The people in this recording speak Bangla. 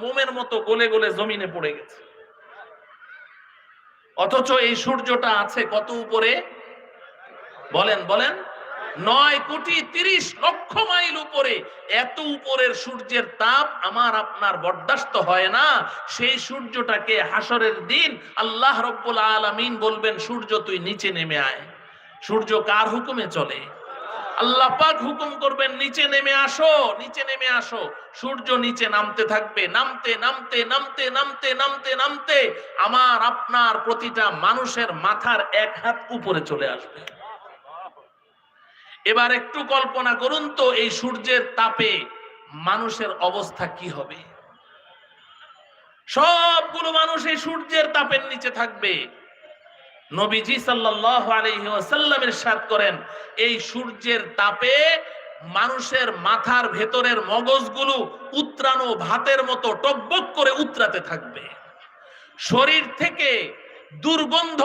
মোমের মতো গলে গলে জমিনে পড়ে গেছে। অথচ এই সূর্যটা আছে কত উপরে? বলেন বলেন, 9,30,00,000 মাইল উপরে। এত উপরের সূর্যের তাপ আমার আপনার বরদাস্ত হয় না। সেই সূর্যটাকে হাসরের দিন আল্লাহ রব্বুল আলামিন বলবেন, সূর্য তুই নিচে নেমে আয়। সূর্য কার হুকুমে চলে? আল্লাহ পাক হুকুম করবেন, নিচে নেমে আসো, নিচে নেমে আসো। সূর্য নিচে নামতে থাকবে, নামতে নামতে নামতে নামতে নামতে নামতে আমার আপনার প্রতিটা মানুষের মাথার 1 হাত উপরে চলে আসবে। এবার একটু কল্পনা করুন তো, এই সূর্যের তাপে মানুষের অবস্থা কি হবে? সবগুলো মানুষ এই সূর্যের তাপের নিচে থাকবে। নবীজি সাল্লাল্লাহু আলাইহি ওয়াসাল্লাম ইরশাদ করেন, এই সূর্যের তাপে মানুষের মাথার ভেতরের মগজগুলো উতরানো ভাতের মতো টকবক করে উতরাতে থাকবে। শরীর থেকে দুর্গন্ধ